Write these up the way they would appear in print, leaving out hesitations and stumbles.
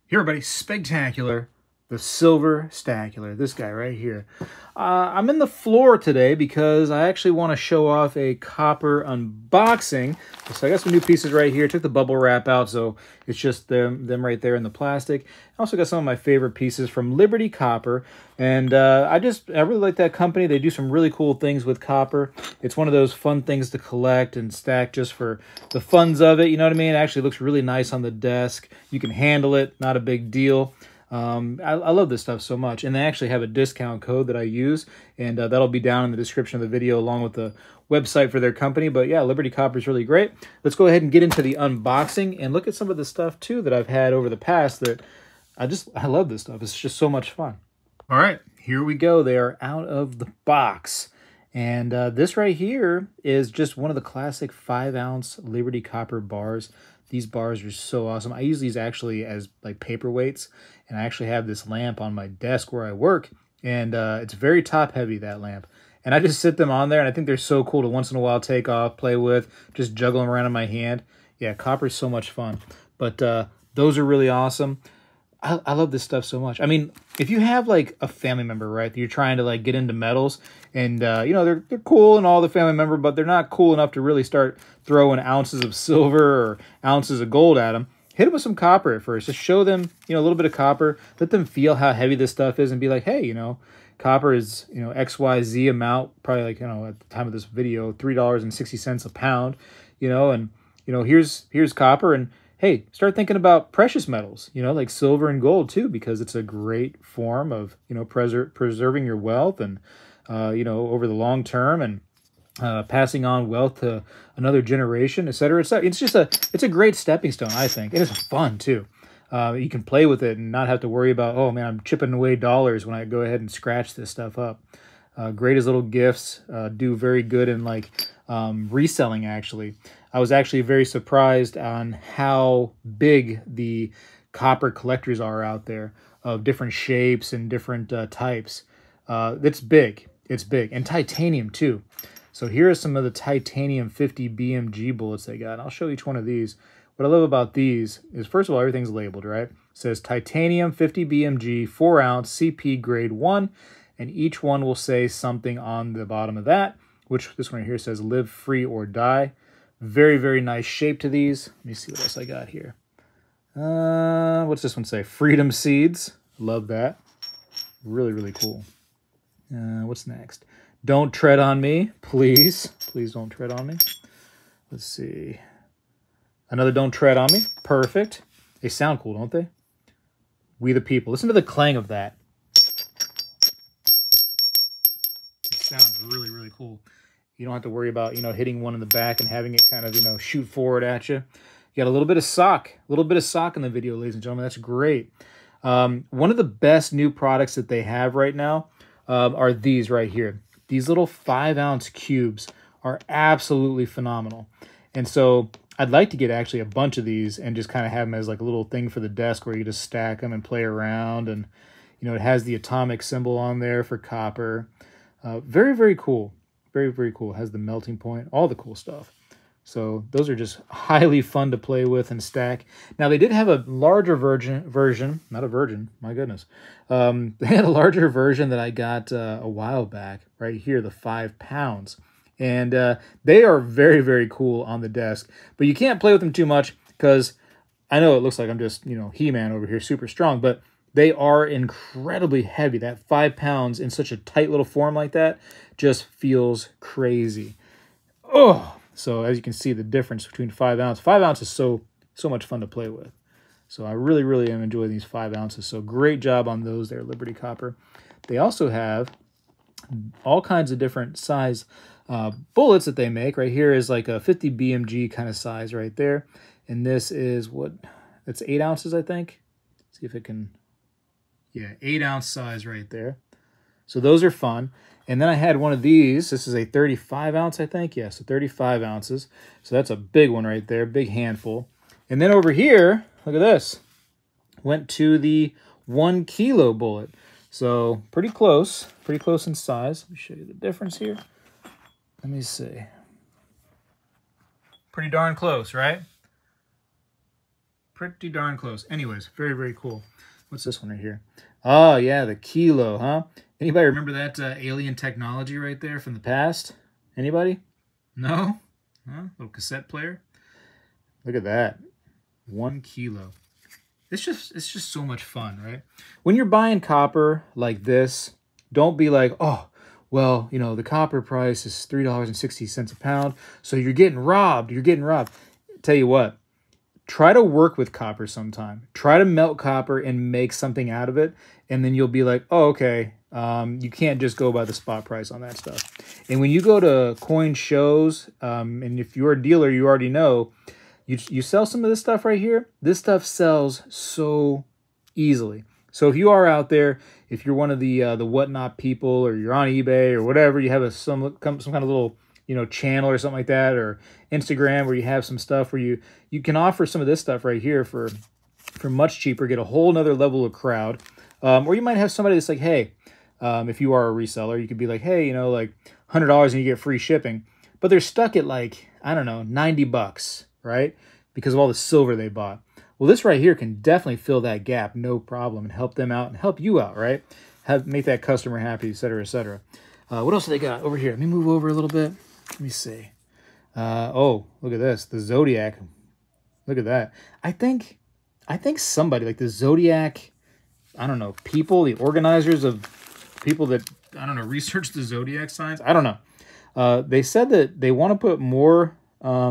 Here, everybody, Spegtacular, the Silver Stacular, this guy right here. I'm in the floor today because I actually want to show off a copper unboxing. So I got some new pieces right here. Took the bubble wrap out, so it's just them right there in the plastic. I also got some of my favorite pieces from Liberty Copper, and I really like that company. They do some really cool things with copper. It's one of those fun things to collect and stack just for the funs of it. You know what I mean? It actually looks really nice on the desk. You can handle it, not a big deal. I love this stuff so much, and they actually have a discount code that I use, and that'll be down in the description of the video along with the website for their company. But yeah, Liberty Copper is really great. Let's go ahead and get into the unboxing and look at some of the stuff too that I've had over the past that I love this stuff. It's just so much fun. All right, here we go. They are out of the box. And this right here is just one of the classic 5-ounce Liberty Copper bars. These bars are so awesome. I use these actually as like paperweights, and I actually have this lamp on my desk where I work, and it's very top heavy, that lamp. And I just sit them on there, and I think they're so cool to once in a while take off, play with, just juggle them around in my hand. Yeah, copper is so much fun. But those are really awesome. I love this stuff so much. I mean, if you have like a family member, right, that you're trying to like get into metals, and you know, they're cool and all, the family member, but they're not cool enough to really start throwing ounces of silver or ounces of gold at them, hit them with some copper at first. Just show them, you know, a little bit of copper. Let them feel how heavy this stuff is and be like, hey, you know, copper is, you know, XYZ amount, probably like, you know, at the time of this video, $3.60 a pound, you know, and, you know, here's copper, and hey, start thinking about precious metals, you know, like silver and gold too, because it's a great form of, you know, preserving your wealth and, you know, over the long term, and passing on wealth to another generation, et cetera, et cetera. It's a great stepping stone, I think. And it's fun too. You can play with it and not have to worry about, oh man, I'm chipping away dollars when I go ahead and scratch this stuff up. Great as little gifts, do very good in like reselling, actually. I was actually very surprised on how big the copper collectors are out there of different shapes and different types. It's big. It's big. And titanium too. So here are some of the titanium 50 BMG bullets they got. I'll show each one of these. What I love about these is, first of all, everything's labeled, right? It says titanium 50 BMG 4-ounce CP grade 1. And each one will say something on the bottom of that, which this one right here says live free or die. Very, very nice shape to these. Let me see what else I got here. What's this one say? Freedom Seeds. Love that. Really, really cool. What's next? Don't tread on me, please. Please don't tread on me. Let's see. Another don't tread on me. Perfect. They sound cool, don't they? We the people. Listen to the clang of that. It sounds really, really cool. You don't have to worry about, you know, hitting one in the back and having it kind of, you know, shoot forward at you. You got a little bit of sock. A little bit of sock in the video, ladies and gentlemen. That's great. One of the best new products that they have right now are these right here. These little 5-ounce cubes are absolutely phenomenal. And so I'd like to get actually a bunch of these and just kind of have them as like a little thing for the desk where you just stack them and play around. And, you know, it has the atomic symbol on there for copper. Very, very cool. Very, very cool. It has the melting point, all the cool stuff. So those are just highly fun to play with and stack. Now, they did have a larger version, not a virgin, my goodness. They had a larger version that I got a while back, right here, the 5 pounds. And they are very, very cool on the desk. But you can't play with them too much because I know it looks like I'm just, you know, He-Man over here, super strong, but they are incredibly heavy. That 5 pounds in such a tight little form like that just feels crazy. Oh, so as you can see, the difference between 5 ounce. 5 ounce is so much fun to play with. So I really, really am enjoying these 5 ounces. So great job on those there, Liberty Copper. They also have all kinds of different size bullets that they make. Right here is like a 50 BMG kind of size right there. And this is what? That's 8 ounces, I think. Let's see if it can... Yeah, 8-ounce size right there. So those are fun. And then I had one of these. This is a 35-ounce, I think. Yeah, so 35 ounces. So that's a big one right there, big handful. And then over here, look at this. Went to the 1 kilo bullet. So pretty close in size. Let me show you the difference here. Let me see. Pretty darn close, right? Pretty darn close. Anyways, very, very cool. What's this one right here? Oh, yeah, the kilo, huh? Anybody remember that alien technology right there from the past? Anybody? No? Huh? Little cassette player. Look at that. 1 kilo. It's just so much fun, right? When you're buying copper like this, don't be like, oh, well, you know, the copper price is $3.60 a pound, so you're getting robbed. You're getting robbed. Tell you what, try to work with copper sometime. Try to melt copper and make something out of it, and then you'll be like, oh, okay. You can't just go by the spot price on that stuff. And when you go to coin shows, and if you're a dealer, you already know, you sell some of this stuff right here. This stuff sells so easily. So if you are out there, if you're one of the whatnot people, or you're on eBay or whatever, you have some kind of little, you know, channel or something like that, or Instagram where you have some stuff where you can offer some of this stuff right here for much cheaper, get a whole nother level of crowd. Or you might have somebody that's like, hey, if you are a reseller, you could be like, hey, you know, like $100 and you get free shipping, but they're stuck at like, I don't know, 90 bucks, right? Because of all the silver they bought. Well, this right here can definitely fill that gap, no problem, and help them out and help you out, right? Make that customer happy, etc., etc. What else do they got over here? Let me move over a little bit. Let me see. Oh, look at this, the Zodiac. Look at that. I think somebody like the Zodiac, I don't know, people, the organizers of people that, I don't know, research the Zodiac signs. I don't know. They said that they want to put more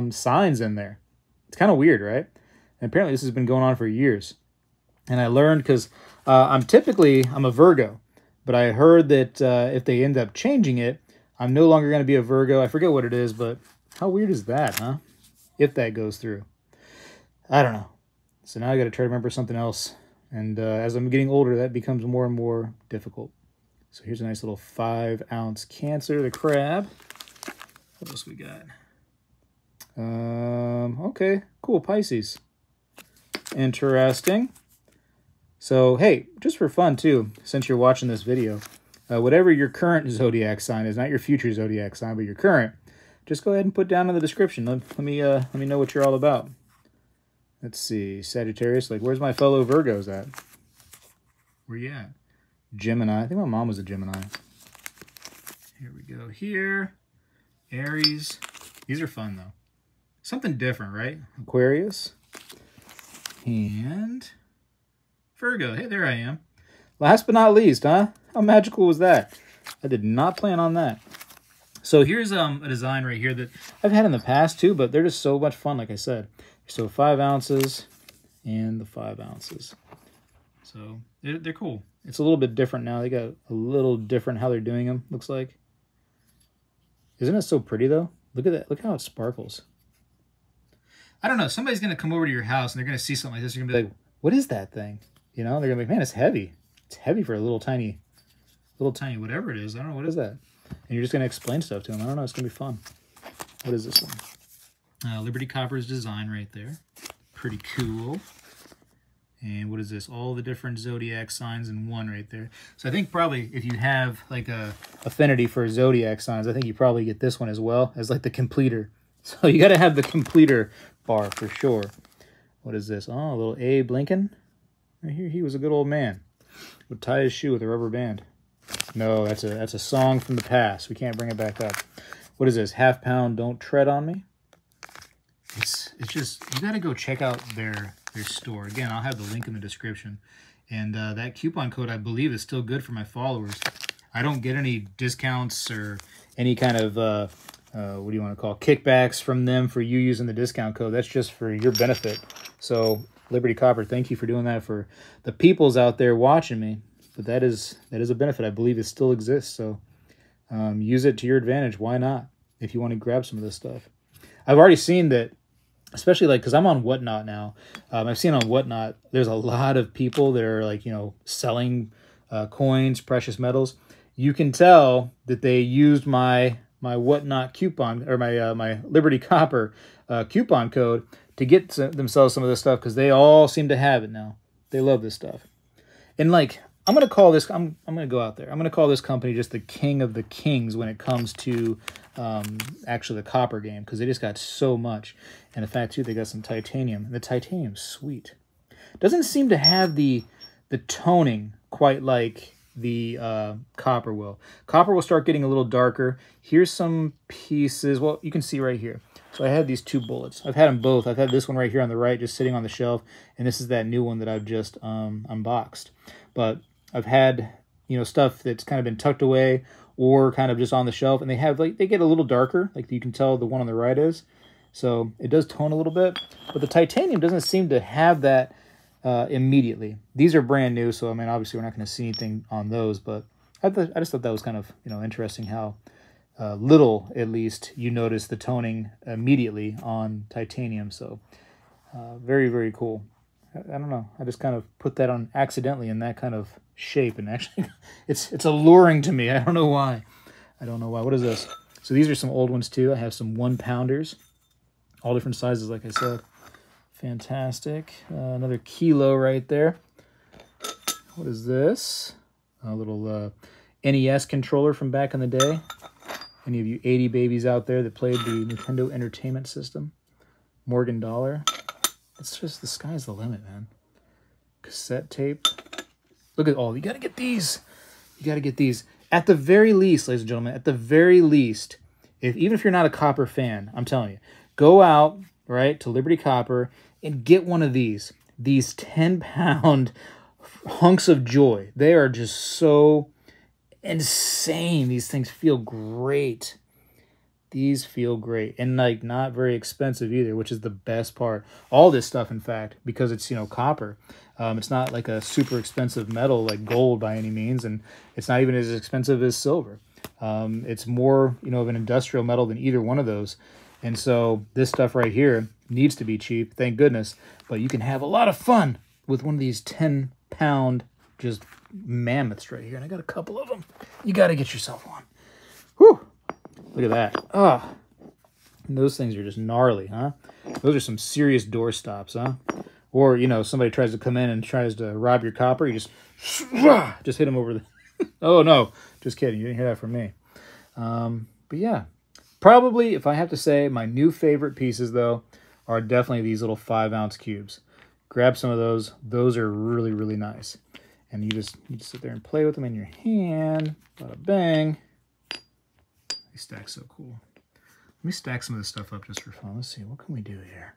signs in there. It's kind of weird, right? And apparently this has been going on for years. And I learned because I'm a Virgo, but I heard that if they end up changing it, I'm no longer going to be a Virgo. I forget what it is, but how weird is that, huh? If that goes through. I don't know. So now I got to try to remember something else. And as I'm getting older, that becomes more and more difficult. So here's a nice little 5-ounce Cancer, the crab. What else we got? Okay, cool, Pisces. Interesting. So, hey, just for fun, too, since you're watching this video, whatever your current zodiac sign is, not your future zodiac sign, but your current, just go ahead and put down in the description. Let me know what you're all about. Let's see, Sagittarius, like, where's my fellow Virgos at? Where you at? Gemini. I think my mom was a Gemini. Here we go. Here. Aries. These are fun, though. Something different, right? Aquarius. And Virgo. Hey, there I am. Last but not least, huh? How magical was that? I did not plan on that. So here's a design right here that I've had in the past, too, but they're just so much fun, like I said. So 5 ounces and the 5 ounces. So they're cool. It's a little bit different now. They got a little different how they're doing them, looks like. Isn't it so pretty, though? Look at that. Look how it sparkles. I don't know. Somebody's going to come over to your house, and they're going to see something like this. You're going to be like, what is that thing? You know, they're going to be like, man, it's heavy. It's heavy for a little tiny whatever it is. I don't know. What is that? And you're just going to explain stuff to them. I don't know. It's going to be fun. What is this one? Liberty Copper's design right there. Pretty cool. And what is this? All the different zodiac signs in one right there. So I think probably if you have like a affinity for zodiac signs, I think you probably get this one as well as like the completer. So you got to have the completer bar for sure. What is this? Oh, a little Abe Lincoln. Right here, he was a good old man. Would tie his shoe with a rubber band. No, that's a song from the past. We can't bring it back up. What is this? Half Pound, Don't Tread on Me. It's just, you got to go check out their store. Again, I'll have the link in the description. And that coupon code, I believe, is still good for my followers. I don't get any discounts or any kind of, what do you want to call, kickbacks from them for you using the discount code. That's just for your benefit. So, Liberty Copper, thank you for doing that for the peoples out there watching me. But that is a benefit. I believe it still exists. So, use it to your advantage. Why not? If you want to grab some of this stuff. I've already seen that, especially like, because I'm on Whatnot now. I've seen on Whatnot, there's a lot of people that are like, you know, selling coins, precious metals. You can tell that they used my Whatnot coupon, or my Liberty Copper coupon code to get themselves some of this stuff, because they all seem to have it now. They love this stuff. And like, I'm going to call this, I'm going to go out there. I'm going to call this company just the king of the kings when it comes to actually the copper game, because they just got so much. And the fact, too, they got some titanium. And the titanium's sweet. Doesn't seem to have the toning quite like the copper will. Copper will start getting a little darker. Here's some pieces. Well, you can see right here. So I had these two bullets. I've had them both. I've had this one right here on the right just sitting on the shelf, and this is that new one that I've just unboxed. But I've had, you know, stuff that's kind of been tucked away or kind of just on the shelf, and they have, like, they get a little darker, like you can tell the one on the right is. So it does tone a little bit, but the titanium doesn't seem to have that immediately. These are brand new, so I mean, obviously we're not going to see anything on those, but I just thought that was kind of, you know, interesting how little, at least, you notice the toning immediately on titanium. So very, very cool. I don't know. I just kind of put that on accidentally in that kind of shape, and actually it's alluring to me. I don't know why. I don't know why. What is this? So these are some old ones too. I have some 1-pounders, all different sizes, like I said. Fantastic. Another kilo right there. What is this? A little NES controller from back in the day. Any of you 80 babies out there that played the Nintendo Entertainment System? Morgan Dollar. It's just, the sky's the limit, man. Cassette tape. Look at all. You got to get these. You got to get these. At the very least, ladies and gentlemen, at the very least, even if you're not a copper fan, I'm telling you, go out, right, to Liberty Copper and get one of these 10-pound hunks of joy. They are just so insane. These things feel great. These feel great, and like not very expensive either, which is the best part. All this stuff, in fact, because it's, you know, copper, it's not like a super expensive metal like gold by any means, and it's not even as expensive as silver. It's more, you know, of an industrial metal than either one of those. And so this stuff right here needs to be cheap, thank goodness, but you can have a lot of fun with one of these 10-pound just mammoths right here. And I got a couple of them. You got to get yourself one. Whew. Look at that. Ah, and those things are just gnarly, huh? Those are some serious door stops, huh? Or, you know, somebody tries to come in and tries to rob your copper, you just hit them over the... Oh, no. Just kidding. You didn't hear that from me. But yeah, probably, if I have to say, my new favorite pieces, though, are definitely these little 5-ounce cubes. Grab some of those. Those are really, really nice. And you just sit there and play with them in your hand. Bada bang. They stack so cool. Let me stack some of this stuff up just for fun. Let's see, what can we do here?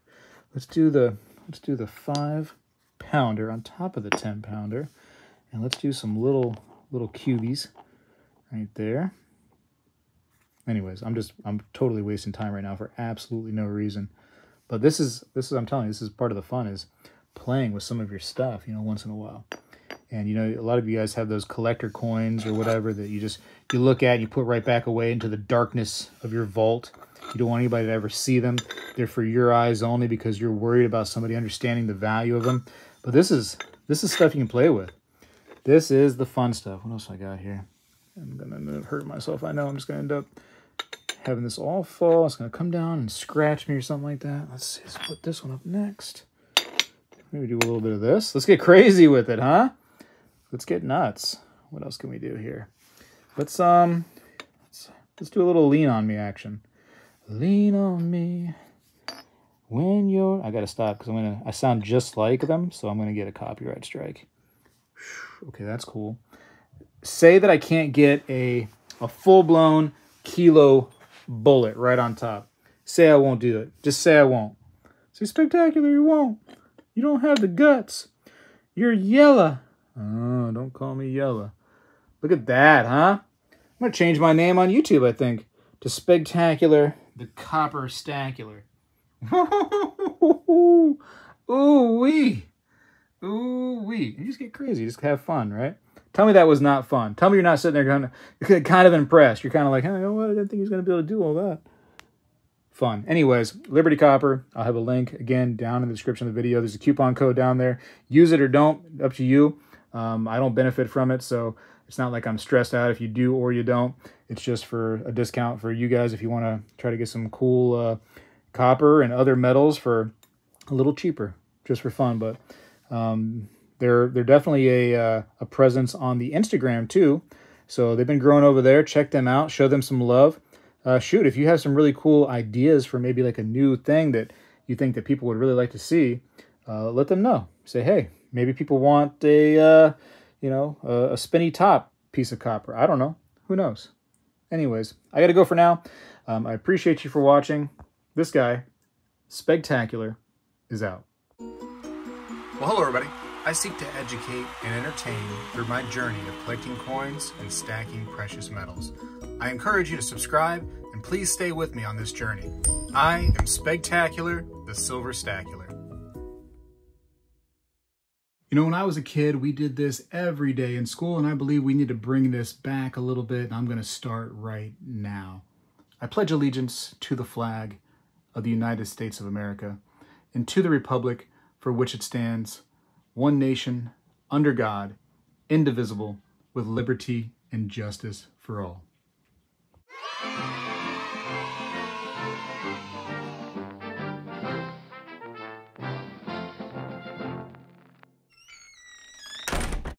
Let's do the 5-pounder on top of the 10-pounder. And let's do some little cubies right there. Anyways, I'm totally wasting time right now for absolutely no reason. But this is I'm telling you, this is part of the fun, is playing with some of your stuff, you know, once in a while. And, you know, a lot of you guys have those collector coins or whatever that you look at and you put right back away into the darkness of your vault. You don't want anybody to ever see them. They're for your eyes only because you're worried about somebody understanding the value of them. But this is stuff you can play with. This is the fun stuff. What else I got here? I'm going to hurt myself. I know I'm just going to end up having this all fall. It's going to come down and scratch me or something like that. Let's see. Let's put this one up next. Maybe do a little bit of this. Let's get crazy with it, huh? Let's get nuts. What else can we do here? Let's do a little lean on me action. Lean on me when you're... I gotta stop because I sound just like them, so I'm gonna get a copyright strike. Okay, that's cool. Say that I can't get a full-blown kilo bullet right on top. Say I won't do it. Just say I won't. Say, Spectacular, you won't. You don't have the guts. You're yellow. Oh, don't call me yellow. Look at that, huh? I'm going to change my name on YouTube, I think, to Spegtacular, the Copper Stacular. Ooh-wee. Ooh-wee. You just get crazy. You just have fun, right? Tell me that was not fun. Tell me you're not sitting there kind of impressed. You're kind of like, hey, you know what? I didn't think he was going to be able to do all that. Fun. Anyways, Liberty Copper. I'll have a link, again, down in the description of the video. There's a coupon code down there. Use it or don't. Up to you. I don't benefit from it, so it's not like I'm stressed out if you do or you don't. It's just for a discount for you guys if you want to try to get some cool copper and other metals for a little cheaper, just for fun. But They're definitely a presence on the Instagram too. So they've been growing over there. Check them out. Show them some love. Shoot, if you have some really cool ideas for maybe like a new thing that you think that people would really like to see, let them know. Say, hey, maybe people want a a spinny top piece of copper. I don't know. Who knows? Anyways, I got to go for now. I appreciate you for watching. This guy, Spegtacular, is out. Well, hello everybody. I seek to educate and entertain through my journey of collecting coins and stacking precious metals. I encourage you to subscribe and please stay with me on this journey. I am Spegtacular, the Silver Stacular. You know, when I was a kid, we did this every day in school, and I believe we need to bring this back a little bit, and I'm going to start right now. I pledge allegiance to the flag of the United States of America and to the republic for which it stands, one nation, under God, indivisible, with liberty and justice for all.